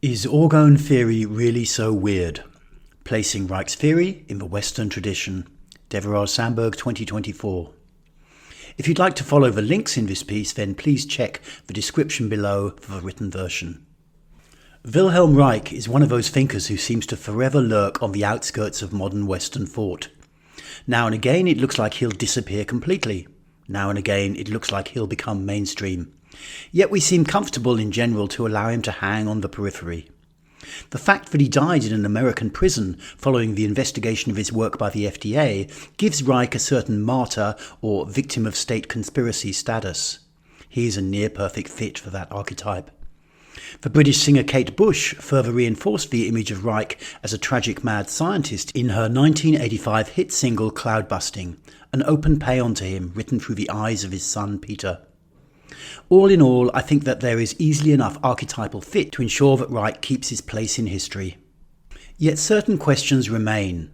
Is Orgone theory really so weird? Placing Reich's theory in the Western tradition. Deveraj Sandberg 2024. If you'd like to follow the links in this piece, then please check the description below for the written version. Wilhelm Reich is one of those thinkers who seems to forever lurk on the outskirts of modern Western thought. Now and again it looks like he'll disappear completely. Now and again it looks like he'll become mainstream. Yet we seem comfortable in general to allow him to hang on the periphery. The fact that he died in an American prison following the investigation of his work by the FDA gives Reich a certain martyr or victim of state conspiracy status. He is a near-perfect fit for that archetype. The British singer Kate Bush further reinforced the image of Reich as a tragic mad scientist in her 1985 hit single Cloudbusting, an open paean to him written through the eyes of his son Peter. All in all, I think that there is easily enough archetypal fit to ensure that Reich keeps his place in history. Yet certain questions remain.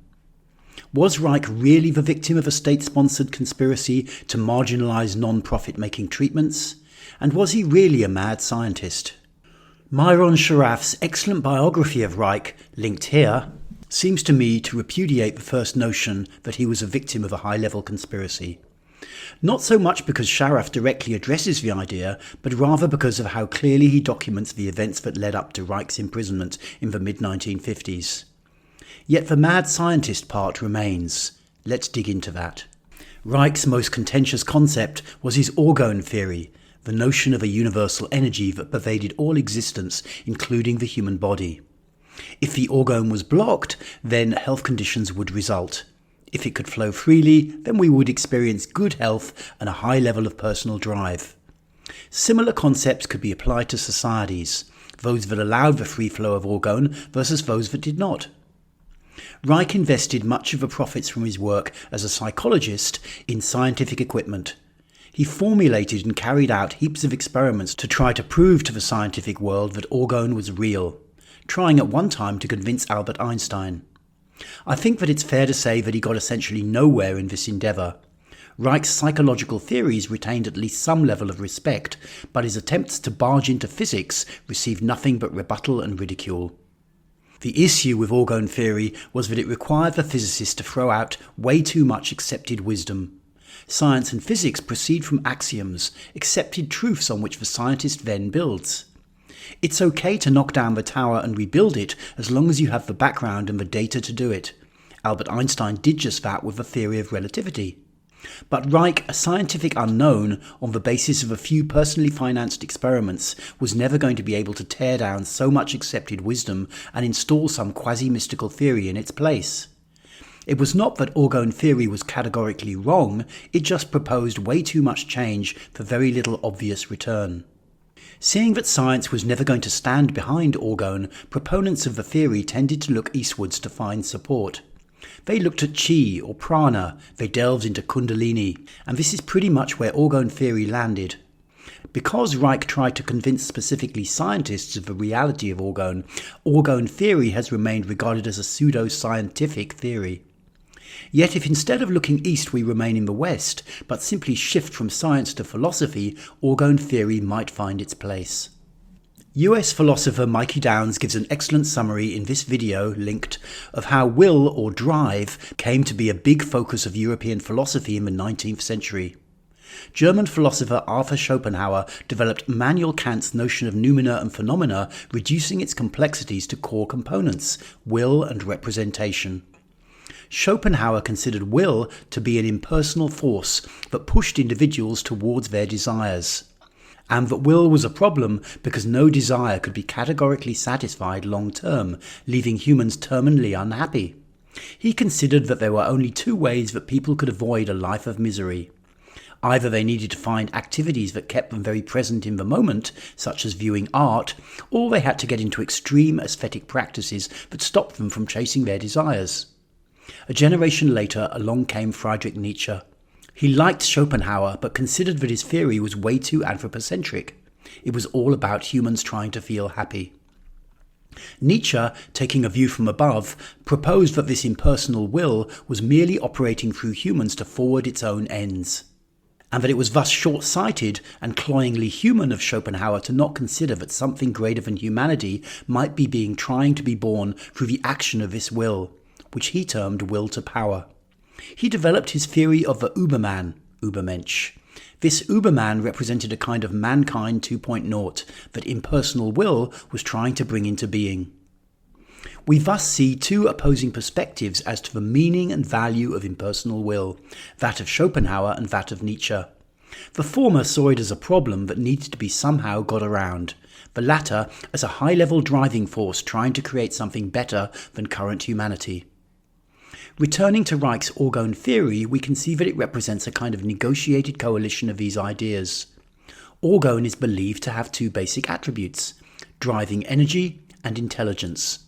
Was Reich really the victim of a state-sponsored conspiracy to marginalise non-profit-making treatments? And was he really a mad scientist? Myron Sharaf's excellent biography of Reich, linked here, seems to me to repudiate the first notion that he was a victim of a high-level conspiracy. Not so much because Sharaf directly addresses the idea, but rather because of how clearly he documents the events that led up to Reich's imprisonment in the mid-1950s. Yet the mad scientist part remains. Let's dig into that. Reich's most contentious concept was his Orgone theory, the notion of a universal energy that pervaded all existence, including the human body. If the orgone was blocked, then health conditions would result. If it could flow freely, then we would experience good health and a high level of personal drive. Similar concepts could be applied to societies, those that allowed the free flow of orgone versus those that did not. Reich invested much of the profits from his work as a psychologist in scientific equipment. He formulated and carried out heaps of experiments to try to prove to the scientific world that orgone was real, trying at one time to convince Albert Einstein. I think that it's fair to say that he got essentially nowhere in this endeavour. Reich's psychological theories retained at least some level of respect, but his attempts to barge into physics received nothing but rebuttal and ridicule. The issue with orgone theory was that it required the physicist to throw out way too much accepted wisdom. Science and physics proceed from axioms, accepted truths on which the scientist then builds. It's okay to knock down the tower and rebuild it as long as you have the background and the data to do it. Albert Einstein did just that with the theory of relativity. But Reich, a scientific unknown on the basis of a few personally financed experiments, was never going to be able to tear down so much accepted wisdom and install some quasi-mystical theory in its place. It was not that orgone theory was categorically wrong, it just proposed way too much change for very little obvious return. Seeing that science was never going to stand behind orgone, proponents of the theory tended to look eastwards to find support. They looked at chi or prana, they delved into kundalini, and this is pretty much where orgone theory landed. Because Reich tried to convince specifically scientists of the reality of orgone, orgone theory has remained regarded as a pseudo-scientific theory. Yet if instead of looking east we remain in the west, but simply shift from science to philosophy, orgone theory might find its place. US philosopher Mikey Downs gives an excellent summary in this video linked of how will or drive came to be a big focus of European philosophy in the 19th century. German philosopher Arthur Schopenhauer developed Immanuel Kant's notion of noumena and phenomena, reducing its complexities to core components, will and representation. Schopenhauer considered will to be an impersonal force that pushed individuals towards their desires, and that will was a problem because no desire could be categorically satisfied long-term, leaving humans terminally unhappy. He considered that there were only two ways that people could avoid a life of misery. Either they needed to find activities that kept them very present in the moment, such as viewing art, or they had to get into extreme aesthetic practices that stopped them from chasing their desires. A generation later, along came Friedrich Nietzsche. He liked Schopenhauer, but considered that his theory was way too anthropocentric. It was all about humans trying to feel happy. Nietzsche, taking a view from above, proposed that this impersonal will was merely operating through humans to forward its own ends. and that it was thus short-sighted and cloyingly human of Schopenhauer to not consider that something greater than humanity might be being trying to be born through the action of this will, which he termed will to power. He developed his theory of the Überman, Übermensch. This Überman represented a kind of mankind 2.0 that impersonal will was trying to bring into being. We thus see two opposing perspectives as to the meaning and value of impersonal will, that of Schopenhauer and that of Nietzsche. The former saw it as a problem that needed to be somehow got around, the latter as a high-level driving force trying to create something better than current humanity. Returning to Reich's Orgone theory, we can see that it represents a kind of negotiated coalition of these ideas. Orgone is believed to have two basic attributes: driving energy and intelligence.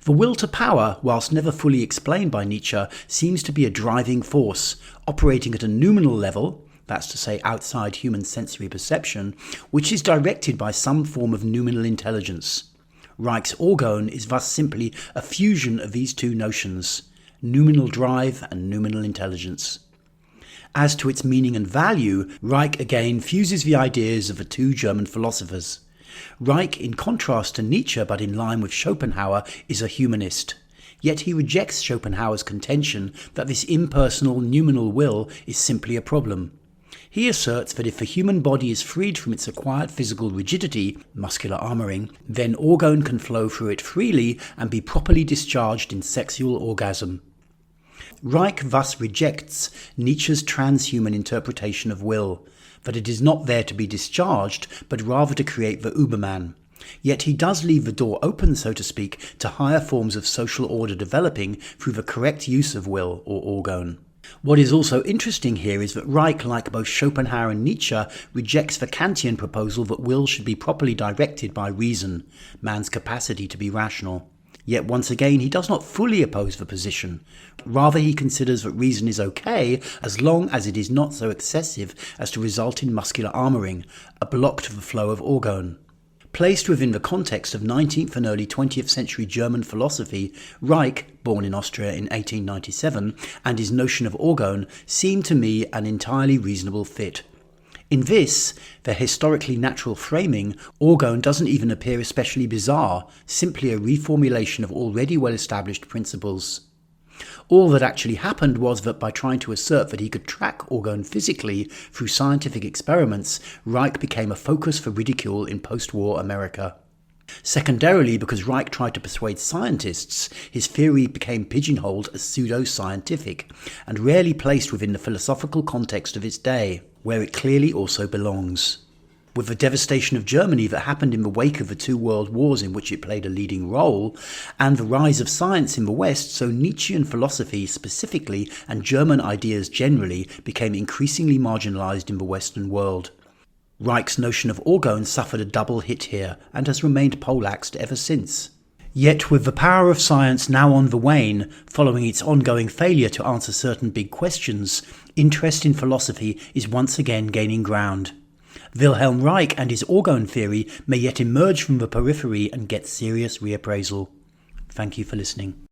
The will to power, whilst never fully explained by Nietzsche, seems to be a driving force, operating at a noumenal level, that's to say outside human sensory perception, which is directed by some form of noumenal intelligence. Reich's Orgone is thus simply a fusion of these two notions: noumenal drive and noumenal intelligence. As to its meaning and value, Reich again fuses the ideas of the two German philosophers. Reich, in contrast to Nietzsche but in line with Schopenhauer, is a humanist. Yet he rejects Schopenhauer's contention that this impersonal noumenal will is simply a problem. He asserts that if the human body is freed from its acquired physical rigidity, muscular armouring, then orgone can flow through it freely and be properly discharged in sexual orgasm. Reich thus rejects Nietzsche's transhuman interpretation of will, that it is not there to be discharged, but rather to create the Überman. Yet he does leave the door open, so to speak, to higher forms of social order developing through the correct use of will or orgone. What is also interesting here is that Reich, like both Schopenhauer and Nietzsche, rejects the Kantian proposal that will should be properly directed by reason, man's capacity to be rational. Yet once again he does not fully oppose the position. Rather he considers that reason is okay as long as it is not so excessive as to result in muscular armouring, a block to the flow of orgone. Placed within the context of 19th and early 20th century German philosophy, Reich, born in Austria in 1897, and his notion of orgone seem to me an entirely reasonable fit. In this, their historically natural framing, orgone doesn't even appear especially bizarre, simply a reformulation of already well-established principles. All that actually happened was that by trying to assert that he could track orgone physically through scientific experiments, Reich became a focus for ridicule in post-war America. Secondarily, because Reich tried to persuade scientists, his theory became pigeonholed as pseudo-scientific, and rarely placed within the philosophical context of its day, where it clearly also belongs. With the devastation of Germany that happened in the wake of the two world wars in which it played a leading role, and the rise of science in the West, so Nietzschean philosophy specifically and German ideas generally became increasingly marginalized in the Western world. Reich's notion of orgone suffered a double hit here, and has remained poleaxed ever since. Yet with the power of science now on the wane, following its ongoing failure to answer certain big questions, interest in philosophy is once again gaining ground. Wilhelm Reich and his orgone theory may yet emerge from the periphery and get serious reappraisal. Thank you for listening.